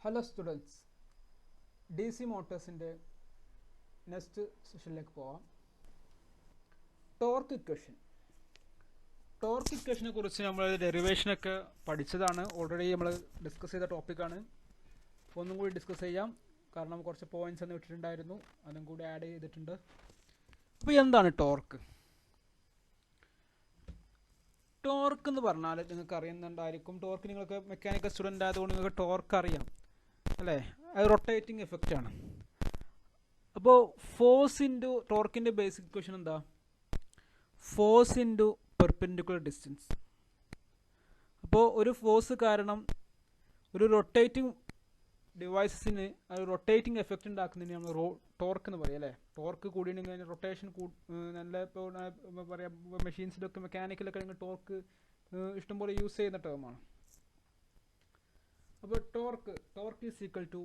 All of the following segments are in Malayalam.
Hello students, DC മോട്ടോഴ്സിൻ്റെ നെക്സ്റ്റ് സെഷനിലേക്ക് പോവാം. ടോർക്ക് ഇക്വേഷനെ കുറിച്ച് നമ്മൾ ഡെറിവേഷനൊക്കെ പഠിച്ചതാണ്. ഓൾറെഡി നമ്മൾ ഡിസ്കസ് ചെയ്ത ടോപ്പിക്കാണ്. അപ്പോൾ ഒന്നും കൂടി ഡിസ്കസ് ചെയ്യാം, കാരണം കുറച്ച് പോയിന്റ്സ് ഒന്ന് വിട്ടിട്ടുണ്ടായിരുന്നു, അതും കൂടി ആഡ് ചെയ്തിട്ടുണ്ട്. അപ്പോൾ എന്താണ് ടോർക്ക്? ടോർക്ക് എന്ന് പറഞ്ഞാൽ നിങ്ങൾക്ക് അറിയുന്നുണ്ടായിരിക്കും. ടോർക്ക് നിങ്ങൾക്ക് മെക്കാനിക്കൽ സ്റ്റുഡൻ്റ് ആയതുകൊണ്ട് നിങ്ങൾക്ക് ടോർക്ക് അറിയാം അല്ലേ? അത് റൊട്ടേറ്റിംഗ് എഫക്റ്റ് ആണ്. അപ്പോൾ ഫോഴ്സ് ഇൻറ്റു ടോർക്കിൻ്റെ ബേസിക് ഇക്വേഷൻ എന്താ? Force into perpendicular distance. അപ്പോൾ ഒരു ഫോഴ്സ് കാരണം ഒരു റൊട്ടേറ്റിംഗ് ഡിവൈസസിന് ഒരു റൊട്ടേറ്റിംഗ് എഫക്റ്റ് ഉണ്ടാക്കുന്നതിന് നമ്മൾ ടോർക്ക് എന്ന് പറയും അല്ലേ? ടോർക്ക് കൂടിയിട്ടുണ്ടെങ്കിൽ അതിന് റൊട്ടേഷൻ നല്ല ഇപ്പോൾ പറയാം മെഷീൻസിലൊക്കെ മെക്കാനിക്കലൊക്കെ നിങ്ങൾ ടോർക്ക് ഇഷ്ടംപോലെ യൂസ് ചെയ്യുന്ന ടേമാണ്. അപ്പോൾ torque is equal to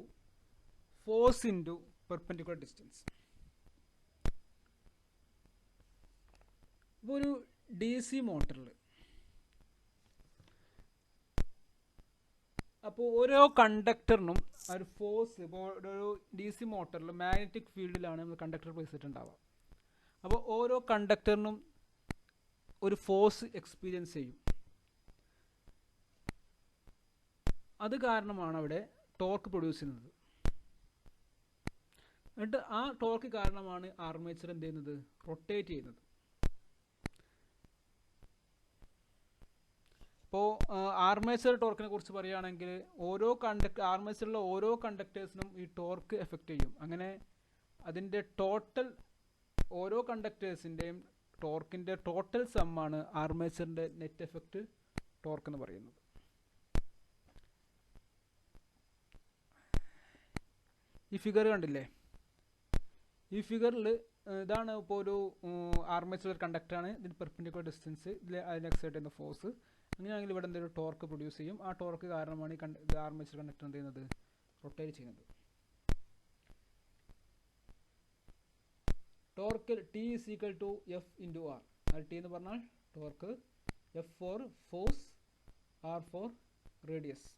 force into perpendicular distance. ഇപ്പോൾ ഒരു DC മോട്ടറിൽ അപ്പോൾ ഓരോ കണ്ടക്ടറിനും ഒരു ഫോഴ്സ്, ഇപ്പോൾ ഒരു DC മോട്ടറിൽ മാഗ്നറ്റിക് ഫീൽഡിലാണ് നമ്മൾ കണ്ടക്ടർ പ്ലേസ് ചെയ്തിട്ടുണ്ടാവുക. അപ്പോൾ ഓരോ കണ്ടക്ടറിനും ഒരു ഫോഴ്സ് എക്സ്പീരിയൻസ് ചെയ്യും. അത് കാരണമാണ് അവിടെ ടോർക്ക് പ്രൊഡ്യൂസ് ചെയ്യുന്നത്. എന്നിട്ട് ആ ടോർക്ക് കാരണമാണ് ആർമേച്ചർ എന്ത് ചെയ്യുന്നത്? റൊട്ടേറ്റ് ചെയ്യുന്നത്. ഇപ്പോൾ ആർമേച്ചർ ടോർക്കിനെ കുറിച്ച് പറയുകയാണെങ്കിൽ ആർമേച്ചറിലെ ഓരോ കണ്ടക്ടേഴ്സിനും ഈ ടോർക്ക് എഫക്റ്റ് ചെയ്യും. അങ്ങനെ അതിൻ്റെ ടോട്ടൽ ഓരോ കണ്ടക്ടേഴ്സിൻ്റെയും ടോർക്കിൻ്റെ ടോട്ടൽ സമ്മാണ് ആർമേച്ചറിൻ്റെ നെറ്റ് എഫക്റ്റ് ടോർക്ക് എന്ന് പറയുന്നത്. ഈ ഫിഗർ കണ്ടില്ലേ? ഈ ഫിഗറിൽ ഇതാണ് ഇപ്പോൾ ഒരു ആർമേച്ചർ കണ്ടക്ടറാണ്. ഇതിന് പെർപെൻഡിക്കുലർ ഡിസ്റ്റൻസ്, ഇതിൽ അതിന് എക്സേർട്ട് ചെയ്യുന്ന ഫോഴ്സ്. അങ്ങനെയാണെങ്കിൽ ഇവിടെ എന്തെങ്കിലും ടോർക്ക് പ്രൊഡ്യൂസ് ചെയ്യും. ആ ടോർക്ക് കാരണമാണ് ഈ ആർമേച്ചർ കണ്ടക്ടർ എന്ത് ചെയ്യുന്നത്? റൊട്ടേറ്റ് ചെയ്യുന്നത്. Torque T is equal to F into R. അത് T എന്ന് പറഞ്ഞാൽ torque, F for force, R for radius.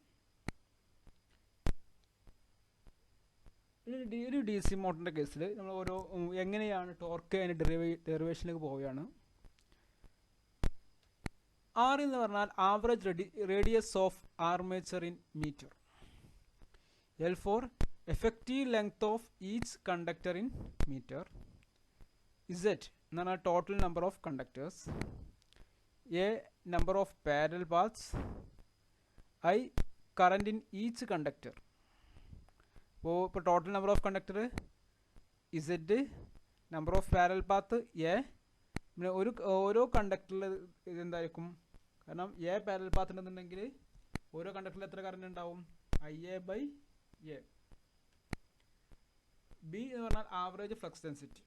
ഒരു DC മോട്ടറിൻ്റെ കേസിൽ നമ്മൾ ഓരോ എങ്ങനെയാണ് ടോർക്ക് അതിൻ്റെ ഡെറിവേഷനിലേക്ക് പോവുകയാണ്. R എന്ന് പറഞ്ഞാൽ average radius of armature in metre. L for effective length of each conductor in metre. Z എന്ന് പറഞ്ഞാൽ total number of conductors. A number of parallel paths. I current in each conductor. ഇപ്പോൾ total number of conductor Z, number of parallel path A. പിന്നെ ഓരോ കണ്ടക്ടറിൽ ഇതെന്തായിരിക്കും? കാരണം A പാരലൽ പാത്ത് ഉണ്ടെന്നുണ്ടെങ്കിൽ ഓരോ കണ്ടക്ടറിൽ എത്ര കറണ്ട് ഉണ്ടാവും? IA/A. B എന്ന് പറഞ്ഞാൽ ആവറേജ് ഫ്ലക്സ് ഡെൻസിറ്റി.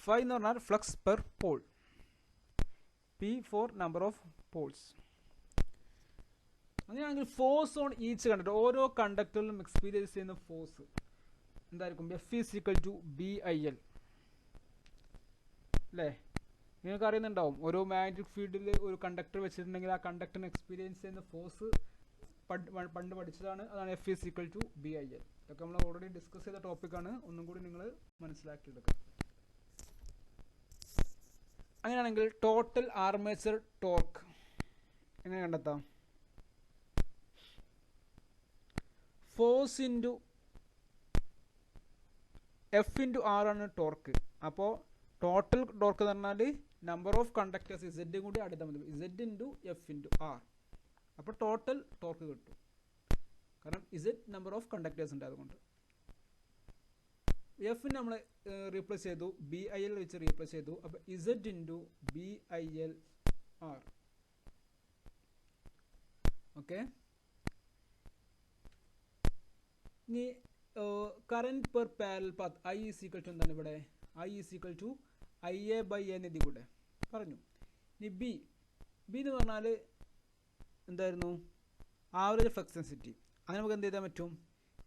Phi എന്ന് പറഞ്ഞാൽ flux per pole. P for number of poles. അങ്ങനെയാണെങ്കിൽ ഫോഴ്സ് ഓൺ ഈച്ച് കണ്ടക്ടർ, ഓരോ കണ്ടക്ടറിലും എക്സ്പീരിയൻസ് ചെയ്യുന്ന ഫോഴ്സ് എന്തായിരിക്കും? F is equal to BIL അല്ലേ? നിങ്ങൾക്ക് അറിയുന്നുണ്ടാവും, ഓരോ മാഗ്നറ്റിക് ഫീൽഡിൽ ഒരു കണ്ടക്ടർ വെച്ചിട്ടുണ്ടെങ്കിൽ ആ കണ്ടക്ടറിന് എക്സ്പീരിയൻസ് ചെയ്യുന്ന ഫോഴ്സ് പണ്ട് പഠിച്ചതാണ്. അതാണ് F is equal to BIL. ഇതൊക്കെ നമ്മൾ ഓൾറെഡി ഡിസ്കസ് ചെയ്ത ടോപ്പിക്കാണ്. ഒന്നും കൂടി നിങ്ങൾ മനസ്സിലാക്കിയെടുക്കുക. അങ്ങനെയാണെങ്കിൽ ടോട്ടൽ ആർമേച്ചർ ടോർക്ക് എങ്ങനെ കണ്ടെത്താം? Force into F into R ആണ് ടോർക്ക്. അപ്പോൾ ടോട്ടൽ ടോർക്ക് എന്ന് പറഞ്ഞാൽ നമ്പർ ഓഫ് കണ്ടക്ടേഴ്സ് Z കൂടി ആഡ് ചെയ്താൽ മതി. Z into F into R. അപ്പോൾ ടോട്ടൽ ടോർക്ക് കിട്ടും. കാരണം Z നമ്പർ ഓഫ് കണ്ടക്ടേഴ്സ് ഉണ്ട്, അതുകൊണ്ട്. F നമ്മൾ റീപ്ലേസ് ചെയ്തു, BIL വെച്ച് റീപ്ലേസ് ചെയ്തു. അപ്പോൾ Z into BIL R. Okay. ഇനി current per parallel path I is equal to എന്താണ് ഇവിടെ? I is equal to IA/A എന്നെഴുതി കൂടെ പറഞ്ഞു. ഇനി B എന്ന് പറഞ്ഞാൽ എന്തായിരുന്നു? Average flux density. അങ്ങനെ നമുക്ക് എന്ത് ചെയ്താൽ പറ്റും?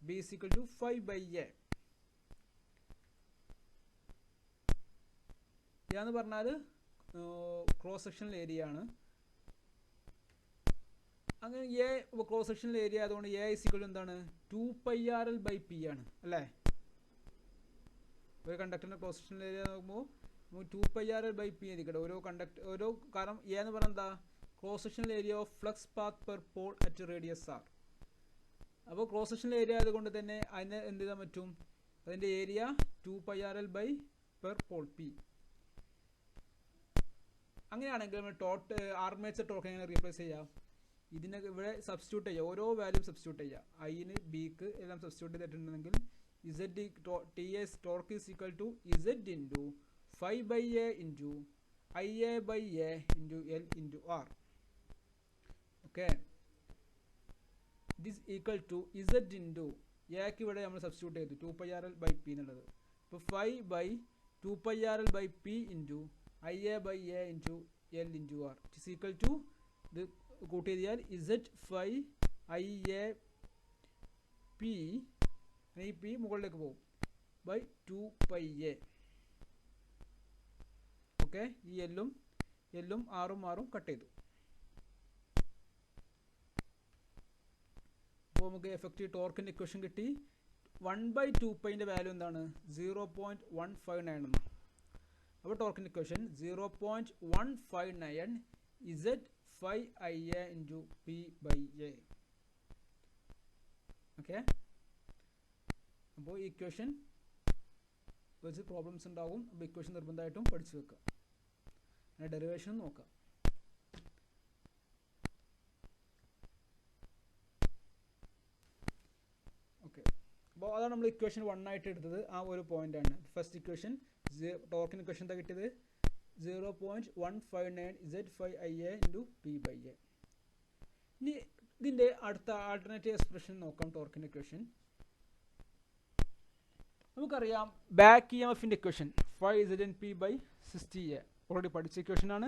B is equal to Phi/A. എന്ന് പറഞ്ഞാൽ ക്രോസ് സെക്ഷണൽ ഏരിയ ആണ്. അങ്ങനെ എ ക്രോസ് സെക്ഷനിൽ ഏരിയ ആയതുകൊണ്ട് എ ഇസിക്വൽ എന്താണ് 2πrl/p ആണ് അല്ലേ. ഒരു കണ്ടക്ടറിന്റെ ക്രോസ് സെക്ഷനിൽ ഏരിയ നോക്കുമ്പോൾ 2πrl/p ആയിരിക്കട്ടെ ഓരോ കാരണം എ എന്ന് പറഞ്ഞാൽ എന്താ cross sectional area of flux path per pole at radius R. അപ്പോൾ ക്രോസ് സെക്ഷണൽ ഏരിയ ആയതുകൊണ്ട് തന്നെ അതിനെ എന്ത് ചെയ്യാൻ പറ്റും, അതിൻ്റെ ഏരിയ 2πrl/per pole p. അങ്ങനെയാണെങ്കിൽ നമ്മൾ ആർമേച്ചർ ടോർക്ക് എങ്ങനെ റീപ്ലേസ് ചെയ്യാം, ഇതിനെ ഇവിടെ സബ്സ്റ്റിറ്റ്യൂട്ട് ചെയ്യുക, ഓരോ വാല്യൂ സബ്സ്റ്റിറ്റ്യൂട്ട് ചെയ്യുക, ഐന് ബിക്ക് എല്ലാം സബ്സ്റ്റിറ്റ്യൂട്ട് ചെയ്തിട്ടുണ്ടെങ്കിൽ Z T S torque is equal to Z into 5/a into IA/a into L into R. Okay, this equal to Z into എക്ക് ഇവിടെ നമ്മൾ സബ്സ്റ്റിറ്റ്യൂട്ട് ചെയ്തു 2πrl/p എന്നുള്ളത്. അപ്പോൾ 5/2πrl/p into IA/a into L into R is equal to ഇത് കൂട്ടി എഴുതിയാൽ ഇസഡ് 5IA/p ഈ പി മുകളിലേക്ക് പോകും ബൈ 2πa. ഓക്കെ, ഈ എല്ലും ആറും കട്ട് ചെയ്തു. അപ്പോൾ നമുക്ക് എഫക്റ്റീവ് ടോർക്കിൻ്റെ ഇക്വേഷൻ കിട്ടി. 1/2π വാല്യൂ എന്താണ് 0.159 എന്ന്. അപ്പോൾ ടോർക്കിൻ്റെ equation 0.159 Z 5IA into p/a. Okay, അപ്പോൾ ഈ ഇക്വേഷൻ കുറച്ച് പ്രോബ്ലംസ് ഉണ്ടാവും. അപ്പോൾ ഇക്വേഷൻ നിർബന്ധമായിട്ടും പഠിച്ചു വെക്കുക. ഡെറിവേഷൻ നോക്കാം. ഓക്കെ, അപ്പോൾ അതാണ് നമ്മൾ ഇക്വേഷൻ 1 ആയിട്ട് എടുത്തത്. ആ ഒരു പോയിന്റ് ആണ് ഫസ്റ്റ് ഇക്വേഷൻ. ടോർക്കിന് ഇക്വേഷൻ എന്താ കിട്ടിയത് 0.159 Z5IA ഇൻറ്റു p/a. ഇനി ഇതിൻ്റെ അടുത്ത ആൾട്ടർനേറ്റീവ് എക്സ്പ്രഷൻ നോക്കാം. ടോർക്കിൻ്റെ ഇക്വേഷൻ നമുക്കറിയാം, ബാക്ക് EMFൻ്റെ ഇക്വേഷൻ 5ZnP/60A ഓൾറെഡി പഠിച്ച ഇക്വേഷനാണ്.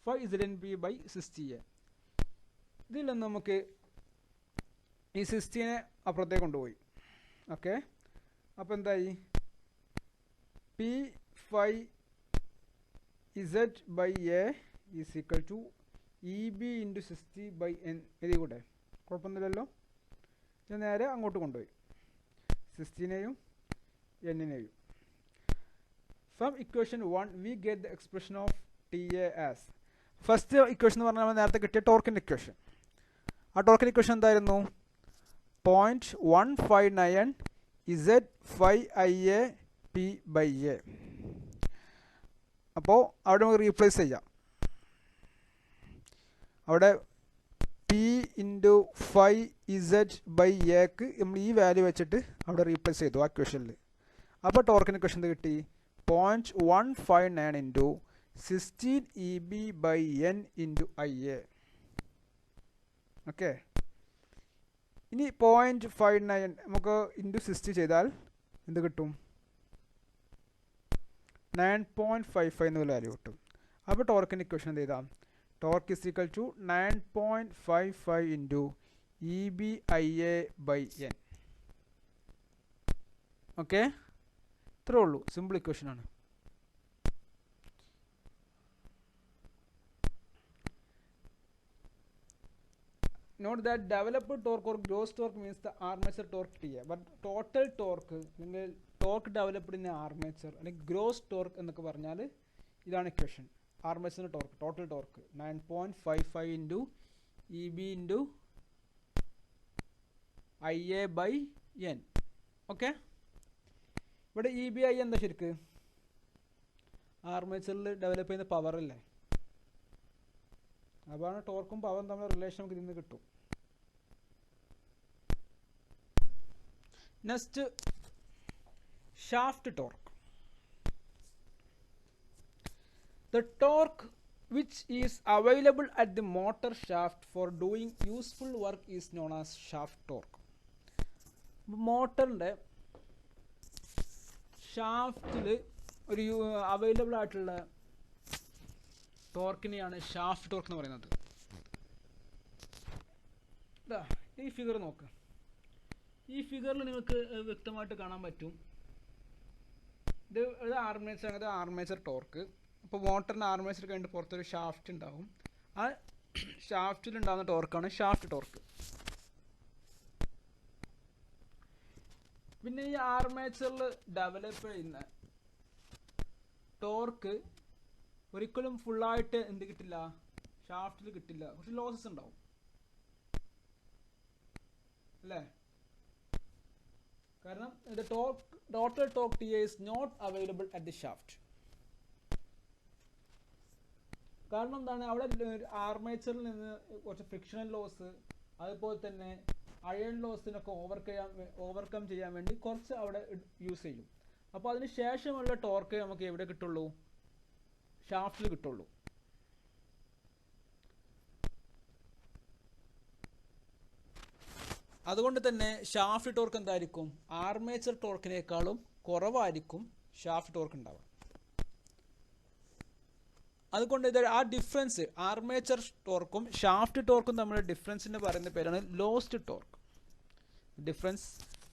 5ZnP/60A. ഇതിൽ നിന്ന് നമുക്ക് ഈ 60നെ അപ്പുറത്തേക്ക് കൊണ്ടുപോയി. ഓക്കെ, അപ്പോൾ എന്തായി P5Z/A is equal to EB into 60/n. എഴുതി കൂടെ, കുഴപ്പമൊന്നുമില്ലല്ലോ. ഞാൻ നേരെ അങ്ങോട്ട് കൊണ്ടുപോയി 60നെയും n-നെയും. From equation 1 we get the expression of TA as. First equation എന്ന് പറഞ്ഞാൽ നമ്മൾ നേരത്തെ കിട്ടിയ ടോർക്കിൻ്റെ ഇക്വേഷൻ. ആ ടോർക്കിൻ്റെ ഇക്വേഷൻ എന്തായിരുന്നു 0.159 Z5IA/p/a. അപ്പോൾ അവിടെ നമുക്ക് റീപ്ലേസ് ചെയ്യാം. അവിടെ P ഇൻറ്റു 5Z/Aക്ക് നമ്മൾ ഈ വാല്യൂ വെച്ചിട്ട് അവിടെ റീപ്ലേസ് ചെയ്തു ആ ഇക്വേഷനിൽ. അപ്പോൾ ടോർക്കിൻ്റെ ഇക്വേഷൻ കിട്ടി 0.159 into 16 EB/n into IA. Okay, ഇനി 0.59 നമുക്ക് ഇൻറ്റു 60 ചെയ്താൽ എന്ത് കിട്ടും 9.55 എന്നുള്ള വാല്യൂ കിട്ടും. അപ്പോൾ ടോർക്കിൻ്റെ ഇക്വേഷൻ എന്ത് ചെയ്താൽ torque is equal to 9.55 into EB/IA/n. Okay, ഇത്രേ ഉള്ളൂ, സിമ്പിൾ ഇക്വേഷൻ ആണ്. Note that developed torque or gross torque means the armature torque TA. But total torque അല്ലെങ്കിൽ ടോർക്ക് ഡെവലപ്ഡ് ഇൻ ആർമേച്ചർ അല്ലെങ്കിൽ ഗ്രോസ് ടോർക്ക് എന്നൊക്കെ പറഞ്ഞാൽ ഇതാണ് ഇക്വേഷൻ. ആർമേച്ചറിൻ്റെ torque total torque 9.55 into EB into IA/n. Okay, ഇവിടെ EBI എന്താ ശരിക്ക് ആർമേച്ചറിൽ ഡെവലപ്പ് ചെയ്യുന്ന പവർ അല്ലേ. അതാണ് ടോർക്കും പവറും തമ്മിലുള്ള റിലേഷൻ നമുക്ക് ഇതിൽ നിന്ന് കിട്ടും. Next shaft torque. The torque which is available at the motor shaft for doing useful work is known as shaft torque. മോട്ടറിൻ്റെ ഷാഫ്റ്റിൽ ഒരു അവൈലബിൾ ആയിട്ടുള്ള ടോർക്കിനെയാണ് ഷാഫ്റ്റ് ടോർക്ക് എന്ന് പറയുന്നത്. ഈ ഫിഗർ നോക്ക്. ഈ ഫിഗറിൽ നിങ്ങൾക്ക് വ്യക്തമായിട്ട് കാണാൻ പറ്റും ഇത് ആർമേച്ചർ ആർമേച്ചർ ടോർക്ക്. അപ്പോൾ മോട്ടറിൻ്റെ ആർമേച്ചർ കഴിഞ്ഞിട്ട് പുറത്തൊരു ഷാഫ്റ്റ് ഉണ്ടാവും. ആ ഷാഫ്റ്റിൽ ഉണ്ടാകുന്ന ടോർക്കാണ് ഷാഫ്റ്റ് ടോർക്ക്. പിന്നെ ഈ ആർമേച്ചറിൽ ഡെവലപ്പ് ചെയ്യുന്ന ടോർക്ക് ഒരിക്കലും ഫുള്ളായിട്ട് എന്ത് കിട്ടില്ല, ഷാഫ്റ്റിൽ കിട്ടില്ല, കുറച്ച് ലോസസ് ഉണ്ടാവും അല്ലേ. കാരണം total torque T is not available at the shaft. കാരണം എന്താണ്, അവിടെ ആർമേച്ചറിൽ നിന്ന് കുറച്ച് ഫ്രിക്ഷണൽ ലോസ്, അതുപോലെ തന്നെ അയൺ ലോസിനൊക്കെ ഓവർകം ചെയ്യാൻ വേണ്ടി കുറച്ച് അവിടെ യൂസ് ചെയ്യും. അപ്പോൾ അതിന് ശേഷമുള്ള ടോർക്ക് നമുക്ക് എവിടെ കിട്ടുള്ളൂ, ഷാഫ്റ്റിൽ കിട്ടുള്ളൂ. അതുകൊണ്ട് തന്നെ ഷാഫ്റ്റ് ടോർക്ക് എന്തായിരിക്കും, ആർമേച്ചർ ടോർക്കിനേക്കാളും കുറവായിരിക്കും ഷാഫ്റ്റ് ടോർക്ക് ഉണ്ടാവുക. അതുകൊണ്ട് ഇത് ആ ഡിഫറൻസ് ആർമേച്ചർ ടോർക്കും ഷാഫ്റ്റ് ടോർക്കും തമ്മിലുള്ള ഡിഫറൻസിന് പറയുന്ന പേരാണ് lost torque. Difference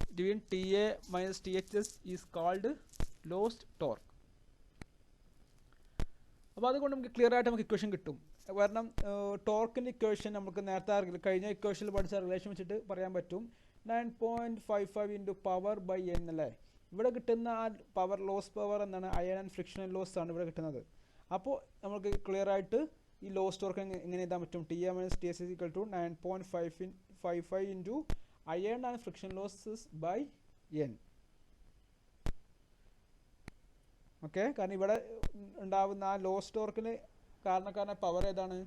between T A minus T H S is called lost torque. അപ്പോൾ അതുകൊണ്ട് നമുക്ക് ക്ലിയർ ആയിട്ട് നമുക്ക് ഇക്വേഷൻ കിട്ടും. കാരണം ടോർക്കിൻ്റെ ഇക്വേഷൻ നമുക്ക് നേരത്തെ കഴിഞ്ഞ ഇക്വേഷനിൽ പഠിച്ച റിലേഷൻ വെച്ചിട്ട് പറയാൻ പറ്റും. 9.55 ഇൻറ്റു പവർ ബൈ എൻ അല്ലേ. ഇവിടെ കിട്ടുന്ന ആ പവർ ലോസ് പവർ എന്താണ്, അയൺ ആൻഡ് ഫ്രിക്ഷണൽ ലോസ് ആണ് ഇവിടെ കിട്ടുന്നത്. അപ്പോൾ നമുക്ക് ക്ലിയർ ആയിട്ട് ഈ ലോസ് ടോർക്ക് എങ്ങനെ എഴുതാൻ പറ്റും, T A minus T S is equal to 9.55 into iron and friction losses by N. Okay, കാരണം ഇവിടെ ഉണ്ടാവുന്ന ആ ലോസ് ടോർക്കിന് കാരണക്കാരന പവർ ഏതാണ്,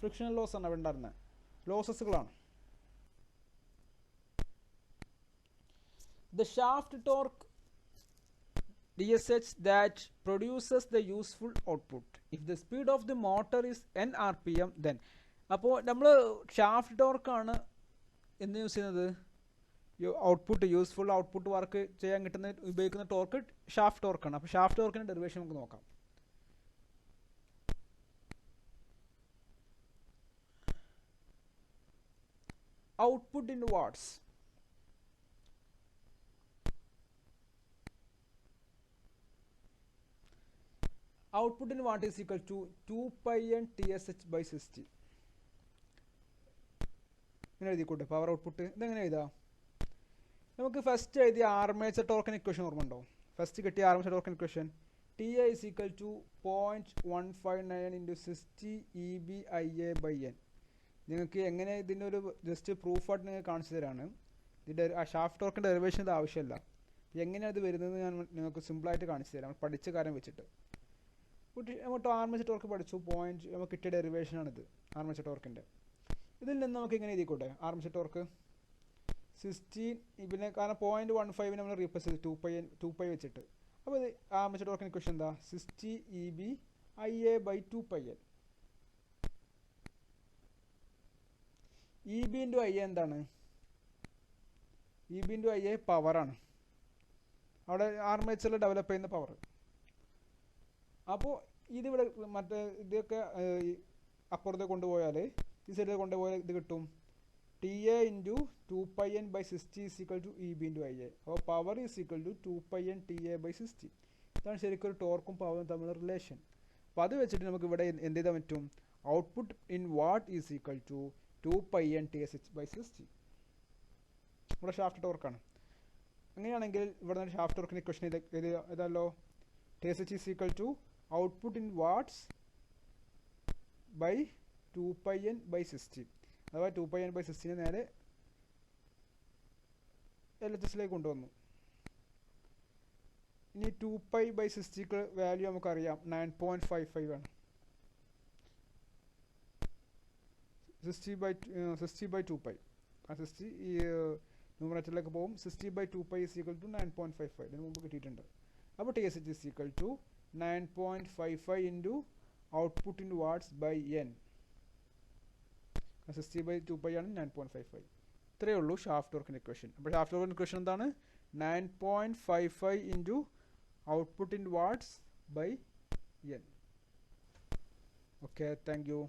ഫ്രിക്ഷണൽ ലോസ് ആണ് അവിടെ ഉണ്ടായിരുന്നത്, ലോസസുകളാണ്. The shaft torque DSH that produces the useful output. If the speed of the motor is n rpm then. അപ്പോൾ നമ്മൾ ഷാഫ്റ്റ് ടോർക്കാണ് എന്ന് യൂസ് ചെയ്യുന്നത്, ഔട്ട്പുട്ട് യൂസ്ഫുൾ ഔട്ട്പുട്ട് വർക്ക് ചെയ്യാൻ കിട്ടുന്ന ഉപയോഗിക്കുന്ന ടോർക്ക് ഷാഫ്റ്റ് ടോർക്കാണ്. അപ്പോൾ ഷാഫ്റ്റ് ടോർക്കിൻ്റെ ഡെറിവേഷൻ നമുക്ക് നോക്കാം. Output in watts. Output in watt is equal to 2 pi n TSH by 60. ഇങ്ങനെ എഴുതിക്കോട്ടെ പവർ ഔട്ട്പുട്ട്. ഇതെങ്ങനെ എഴുതാം, നമുക്ക് ഫസ്റ്റ് എഴുതിയ ആർമേച്ചർ ടോർക്കിന് ഇക്വേഷൻ ഓർമ്മ ഉണ്ടോ? ഫസ്റ്റ് കിട്ടിയ ആർമേച്ചർ ടോർക്കിന് equation T A is equal to 0.159 into 60 EBIA by N. നിങ്ങൾക്ക് എങ്ങനെ ഇതിൻ്റെ ഒരു ജസ്റ്റ് പ്രൂഫായിട്ട് നിങ്ങൾക്ക് കാണിച്ചു തരാണ്. ഇതിൻ്റെ ആ ഷാഫ്റ്റ് ടോർക്കിൻ്റെ ഡെറിവേഷൻ ഇത് ആവശ്യമില്ല, എങ്ങനെയാണ് ഇത് വരുന്നത് ഞാൻ നിങ്ങൾക്ക് സിമ്പിളായിട്ട് കാണിച്ചു തരാം പഠിച്ച കാര്യം വെച്ചിട്ട്. നമ്മൾ ആർമേച്ചർ ടോർക്ക് പഠിച്ചു, പോയിന്റ് നമുക്ക് കിട്ടിയ ഡെറിവേഷനാണിത് ആർമേച്ചർ ടോർക്കിൻ്റെ. ഇതിൽ നിന്ന് നമുക്ക് ഇങ്ങനെ എഴുതിക്കോട്ടെ ആർമേച്ചർ ടോർക്ക് 16 പിന്നെ കാരണം 0.15 നമ്മൾ റീപ്ലേസ് ചെയ്ത് 2 പൈ വെച്ചിട്ട്. അപ്പോൾ ഇത് ആർമേച്ചർ ടോർക്കിന് ഇക്വേഷൻ എന്താ, 60 EBIA by 2 pi N. EB into I A എന്താണ്, EB ഇൻറ്റു ഐ എ പവറാണ്, അവിടെ ആർമേച്ചറിൽ ഡെവലപ്പ് ചെയ്യുന്ന പവർ. അപ്പോൾ ഇതിവിടെ മറ്റേ ഇതൊക്കെ അപ്പുറത്തേക്ക് കൊണ്ടുപോയാൽ ഈ സൈഡിൽ കൊണ്ടുപോയാൽ ഇത് കിട്ടും T A into 2 pi N by 60 is equal to E B into I A. അപ്പോൾ power is equal to 2 pi N T A by 60. ഇതാണ് ശരിക്കും ഒരു ടോർക്കും പവറും തമ്മിലുള്ള റിലേഷൻ. അപ്പോൾ അത് വെച്ചിട്ട് നമുക്ക് ഇവിടെ എന്ത് ചെയ്താൽ പറ്റും, output in watt is equal to 2 pi N T S H by 60. ഇവിടെ ഷാഫ്റ്റ് ടോർക്കാണ്. അങ്ങനെയാണെങ്കിൽ ഇവിടെ നിന്ന് ഷാഫ്റ്റ് ടോർക്കിൻ്റെ ഇക്വേഷൻ ഇതല്ലോ, T S H is equal to output in watts by 2 pi N by 60. അഥവാ 2 പൈ എൻ ബൈ 60 നേരെ എൽ എച്ച് എസിലേക്ക് കൊണ്ടുവന്നു. ഇനി 2 പൈ ബൈ 60ക്ക് വാല്യൂ നമുക്കറിയാം 9.55 ആണ്. 60 ബൈ 2 പൈ ആ 60 ഈ ന്യൂമറേറ്ററിലേക്ക് പോകും. 60 by 2 pi is equal to 9.55 ഇതിന് മുമ്പ് കിട്ടിയിട്ടുണ്ട്. അപ്പോൾ T S H is equal to 9.55 into output in watts by N. 60 by 2 pi ആണ് 9.55. ഇത്രയേ ഉള്ളൂ ഷാഫ്റ്റ് ടോർക്കിൻ്റെ ഇക്വേഷൻ. അപ്പോൾ ഷാഫ്റ്റ് ടോർക്കിൻ്റെ ഇക്വേഷൻ എന്താണ്, 9.55 into output in watts by N. Okay, thank U.